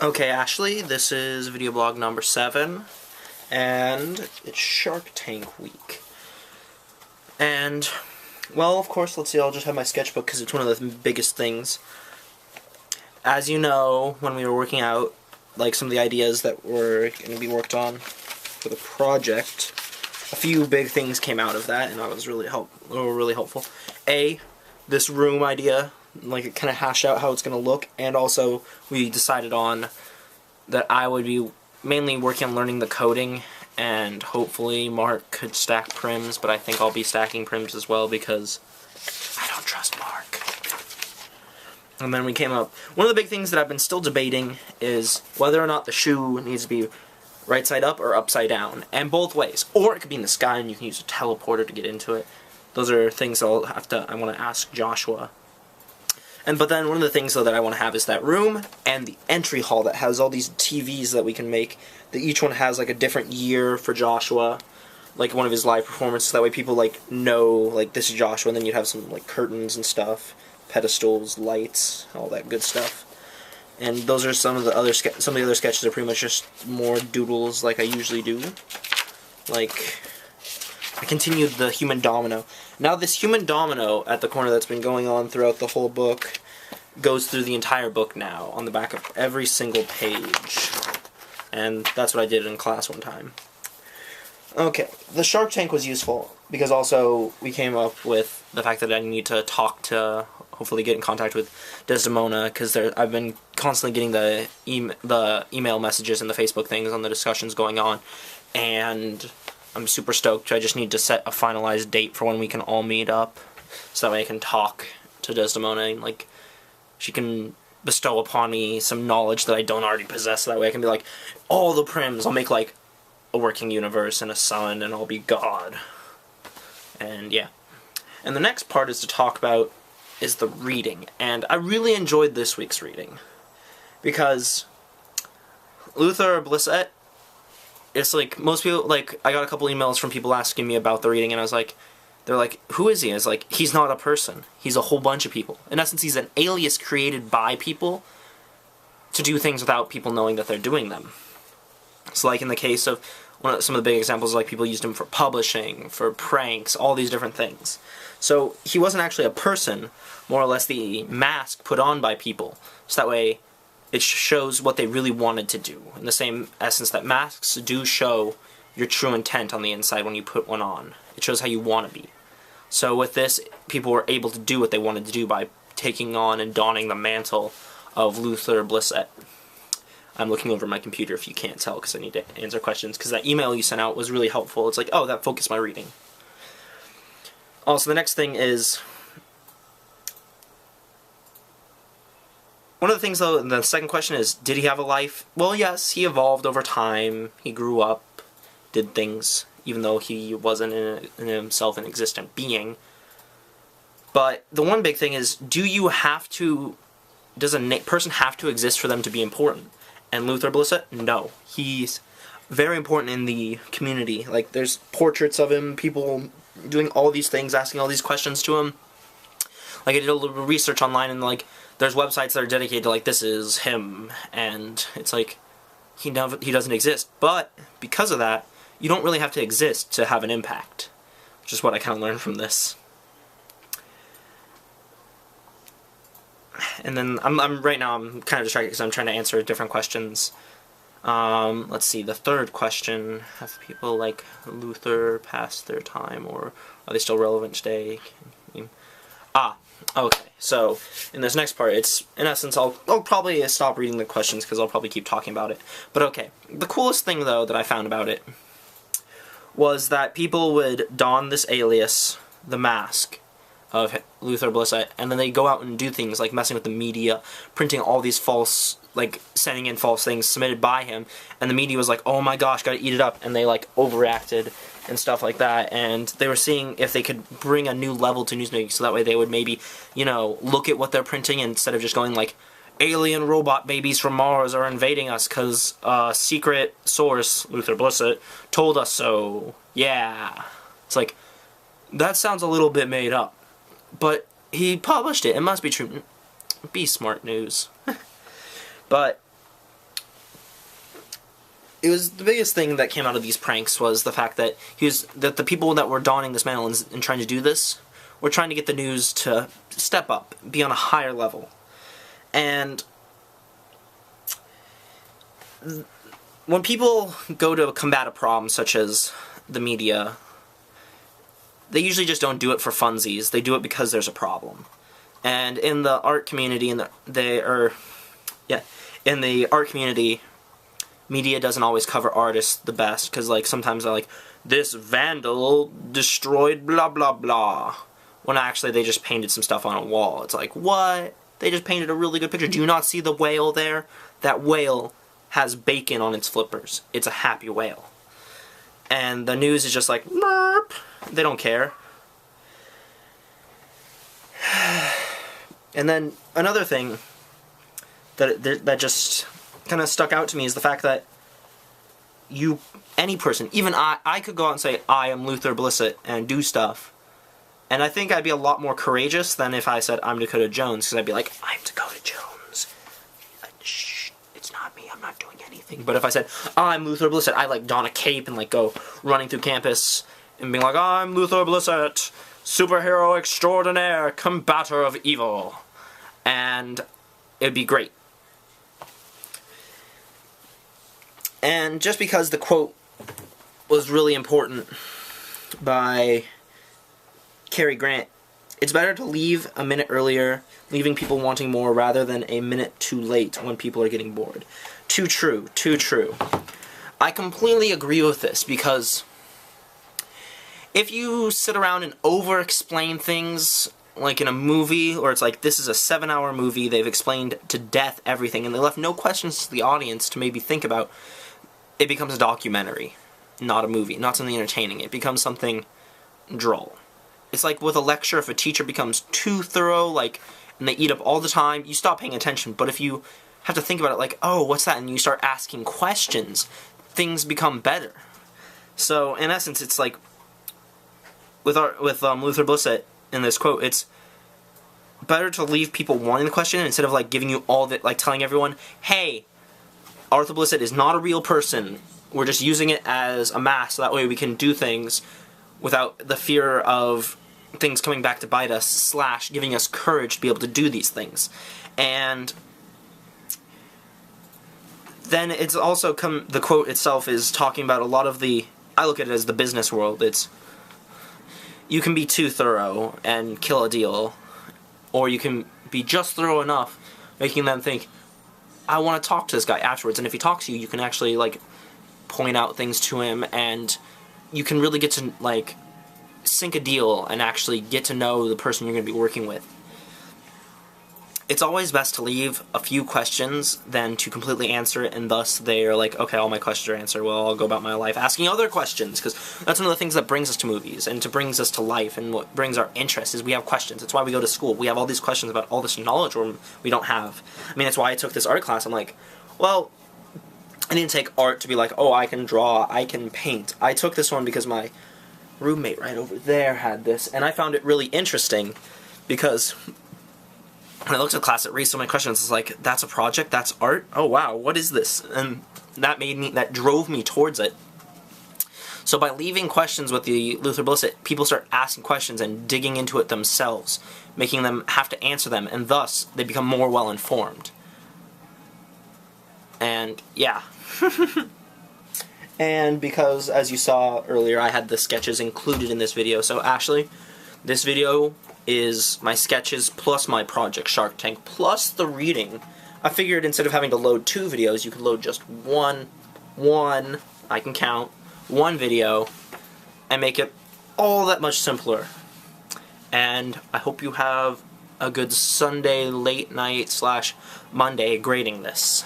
Okay, Ashley, this is video blog number 7, and it's Shark Tank week. And, well, of course, let's see, I'll just have my sketchbook because it's one of the biggest things. As you know, when we were working out, like, some of the ideas that were going to be worked on for the project, a few big things came out of that, and that was really helpful. A, this room idea, like, kind of hash out how it's going to look, and also we decided on that I would be mainly working on learning the coding, and hopefully Mark could stack prims, but I think I'll be stacking prims as well because I don't trust Mark. And then we came up, one of the big things that I've been still debating is whether or not the shoe needs to be right side up or upside down, and both ways. Or it could be in the sky and you can use a teleporter to get into it. Those are things I want to ask Joshua. But then one of the things though that I want to have is that room and the entry hall that has all these TVs that we can make, that each one has like a different year for Joshua, like one of his live performances, that way people like know like this is Joshua, and then you'd have some like curtains and stuff, pedestals, lights, all that good stuff. And those are some of the other sketches are pretty much just more doodles like I usually do. Like, I continued the human domino. Now this human domino at the corner that's been going on throughout the whole book goes through the entire book now, on the back of every single page. And that's what I did in class one time. Okay, the Shark Tank was useful, because also we came up with the fact that I need to hopefully get in contact with Desdemona, because I've been constantly getting the email messages and the Facebook things on the discussions going on, and I'm super stoked. I just need to set a finalized date for when we can all meet up, so that way I can talk to Desdemona, and like, she can bestow upon me some knowledge that I don't already possess, so that way I can be like, all the prims, I'll make like a working universe and a sun, and I'll be God. And yeah. And the next part is to talk about is the reading, and I really enjoyed this week's reading, because Luther Blissett, it's like, most people, like, I got a couple emails from people asking me about the reading, and I was like, they're like, who is he? And it's like, he's not a person. He's a whole bunch of people. In essence, he's an alias created by people to do things without people knowing that they're doing them. So like in the case of some of the big examples, like people used him for publishing, for pranks, all these different things. So he wasn't actually a person, more or less the mask put on by people. So that way it shows what they really wanted to do. In the same essence that masks do show your true intent on the inside when you put one on. It shows how you want to be. So with this, people were able to do what they wanted to do by taking on and donning the mantle of Luther Blissett. I'm looking over my computer if you can't tell, because I need to answer questions, because that email you sent out was really helpful. It's like, oh, that focused my reading. Also, the next thing is, one of the things, though, the second question is, did he have a life? Well, yes, he evolved over time. He grew up, did things, even though he wasn't in himself an existent being. But the one big thing is, does a person have to exist for them to be important? And Luther Blissett, no. He's very important in the community. Like, there's portraits of him, people doing all these things, asking all these questions to him. Like, I did a little research online, and like, there's websites that are dedicated to like, this is him, and it's like, he doesn't exist. But because of that, you don't really have to exist to have an impact, which is what I kind of learned from this. And then right now I'm kind of distracted because I'm trying to answer different questions. Let's see, the third question: have people like Luther passed their time, or are they still relevant today? Okay. So in this next part, it's in essence I'll probably stop reading the questions because I'll probably keep talking about it. But okay, the coolest thing though that I found about it was that people would don this alias, the mask of Luther Blissett, and then they go out and do things like messing with the media, printing all these false, like sending in false things submitted by him, and the media was like, oh my gosh, gotta eat it up, and they like overreacted and stuff like that, and they were seeing if they could bring a new level to newsmaking, so that way they would maybe, you know, look at what they're printing instead of just going like, alien robot babies from Mars are invading us because a secret source, Luther Blissett, told us so. Yeah. It's like, that sounds a little bit made up. But he published it. It must be true. Be smart news. But it was the biggest thing that came out of these pranks was the fact that the people that were donning this mantle and trying to do this were trying to get the news to step up, be on a higher level. And when people go to combat a problem such as the media, they usually just don't do it for funsies. They do it because there's a problem. And in the art community, in the art community, media doesn't always cover artists the best, because like sometimes they're like, this vandal destroyed blah blah blah, when actually they just painted some stuff on a wall. It's like, what? They just painted a really good picture. Do you not see the whale there? That whale has bacon on its flippers. It's a happy whale. And the news is just like, merp. They don't care. And then another thing that just kind of stuck out to me is the fact that any person, even I could go out and say, I am Luther Blissett, and do stuff. And I think I'd be a lot more courageous than if I said, I'm Dakota Jones, because I'd be like, I'm Dakota Jones. Shh, it's not me, I'm not doing anything. But if I said, I'm Luther Blissett, I'd like don a cape and like go running through campus and being like, I'm Luther Blissett, superhero extraordinaire, combator of evil. And it'd be great. And just because the quote was really important by Cary Grant, it's better to leave a minute earlier, leaving people wanting more, rather than a minute too late when people are getting bored. Too true, too true. I completely agree with this, because if you sit around and over-explain things, like in a movie, or it's like, this is a 7-hour movie, they've explained to death everything, and they left no questions to the audience to maybe think about, it becomes a documentary, not a movie, not something entertaining. It becomes something droll. It's like with a lecture, if a teacher becomes too thorough, like, and they eat up all the time, you stop paying attention. But if you have to think about it like, oh, what's that? And you start asking questions, things become better. So, in essence, it's like, with Luther Blissett, in this quote, it's better to leave people wanting the question instead of, like, giving you all the, like, telling everyone, hey, Arthur Blissett is not a real person. We're just using it as a mask, so that way we can do things without the fear of things coming back to bite us, / giving us courage to be able to do these things. And then it's also the quote itself is talking about a lot of I look at it as the business world. It's, you can be too thorough and kill a deal, or you can be just thorough enough, making them think, I want to talk to this guy afterwards. And if he talks to you, you can actually, like, point out things to him, and you can really get to, like, sink a deal and actually get to know the person you're going to be working with. It's always best to leave a few questions than to completely answer it, and thus they're like, okay, all my questions are answered, well, I'll go about my life asking other questions, because that's one of the things that brings us to movies, and to brings us to life, and what brings our interest is we have questions. That's why we go to school. We have all these questions about all this knowledge we don't have. I mean, that's why I took this art class. I'm like, well, I didn't take art to be like, oh, I can draw, I can paint. I took this one because my roommate right over there had this, and I found it really interesting, because when I looked at the class, it raised so many questions. It's like, that's a project? That's art? Oh wow, what is this? And that drove me towards it. So by leaving questions with the Luther Blissett, people start asking questions and digging into it themselves, making them have to answer them, and thus they become more well-informed. And yeah. And because, as you saw earlier, I had the sketches included in this video, so Ashley, this video is my sketches plus my project Shark Tank plus the reading. I figured instead of having to load 2 videos, you could load just one, I can count, 1 video, and make it all that much simpler. And I hope you have a good Sunday late night / Monday grading this.